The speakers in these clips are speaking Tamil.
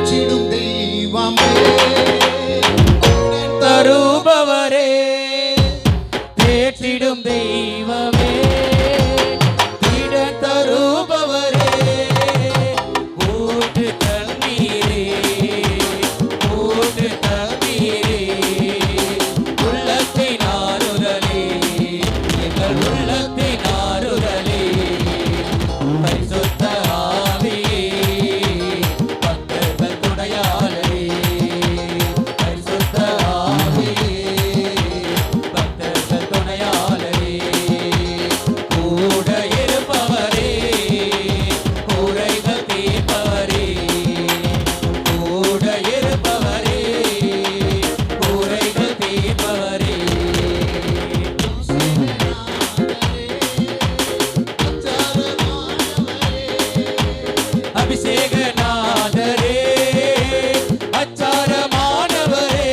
தேற்றிடும் தெய்வமே, தருபவரே, தேற்றிடும் தெய்வமே, திட தருபவரே, ஊற்று தண்ணீரே, ஊற்று தண்ணீரே, உள்ளத்தின் ஆறுதலே, எங்கள் உள்ளத்தின் ஆறுதலே, பரிசுத்த ஆவியே, பக்தர்கள் துணையாளரே, பரிசுத்த ஆவியே, பக்தர்கள் துணையாளரே, கூட இருப்பவரே, குறைகள் தீர்ப்பவரே, கூட இருப்பவரே, குறைகள் தீர்ப்பவரே, அபிஷேகநாதரே, அச்சாரமானவரே,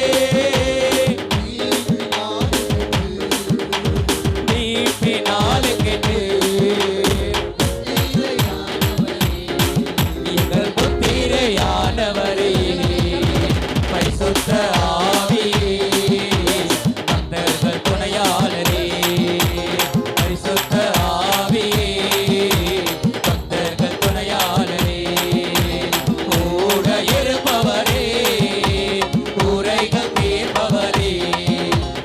மீட்பினாலுக்கென்று எங்கள் முத்திரையானவரே, பரிசுத்த ஆவியே, பக்தர்கள் துணையாளரே, பரிசுத்த ஆவியே, பக்தர்கள் துணையாளரே, கூட இருப்பவரே, குறைகள் தீர்ப்பவரே,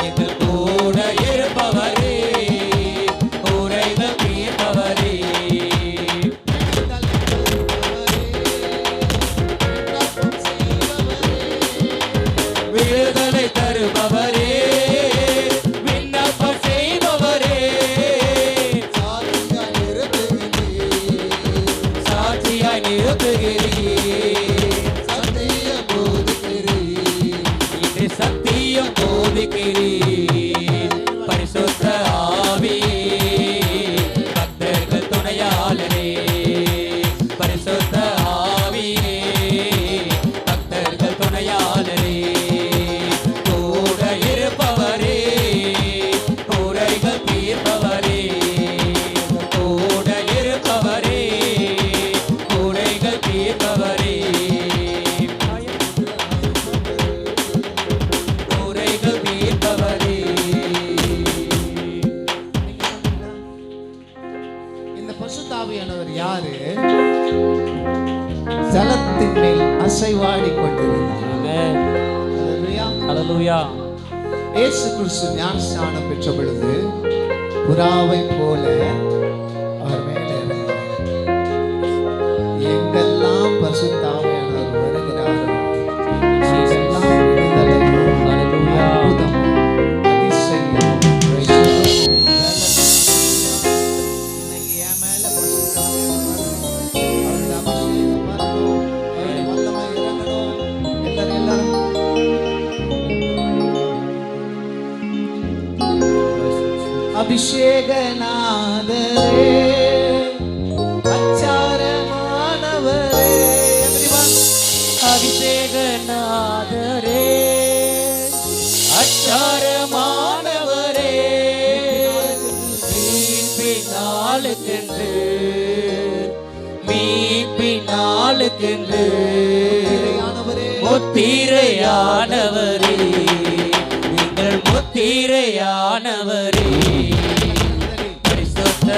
எங்கள் கூட இருப்பவரே, குறைகள் தீர்ப்பவரே, விடுதலை தருபவரே, விண்ணப்பம் செய்பவரே, சாட்சியாய் நிறுத்துகிறீர், இன்று சத்தியம் போதிக்கிறீர், பரிசுத்த ஆவியே, பக்தர்கள் துணையாளரே, பரிசுத்த ஆவியே, பக்தர்கள் துணையாளரே, கூட இருப்பவரே, குறைகள் தீர்ப்பவரே, கூட இருப்பவரே, குறைகள் தீர்ப்பவரே, குறைகள் தீர்ப்பவரே. இந்த பசுத்தாவியானவர் யாரு? ஜலத்தின் மேல் அசைவாடி கொண்டிருந்தார். அல்லேலூயா. ஹல்லேலூயா. இயேசு கிறிஸ்து ஞானஸ்நானம் பெற்ற பொழுது புறாவை போல அவர் மேலே இறங்கினார். எங்கெல்லாம் பரிசுத்தாவியானவர் வருகிறாரோ எங்கெல்லாம் விடுதலை, ஹல்லேலூயா. அற்புதம், அதிசயம், சுகம், இன்னைக்கு என் மேல பரிசுத்தாவியானவர் அவருடைய அபிஷேகம் வரணும், அவருடைய வல்லமை இறங்கணும். எல்லாரும் அபிஷேகநாதரே, அச்சாரமானவரே, everyone. அபிஷேகநாதரே, அச்சாரமானவரே, மீட்பினாலுக்கென்று, மீட்பினாலுக்கென்று, முத்திரையானவரே, எங்கள் முத்திரையானவரே, பரிசுத்த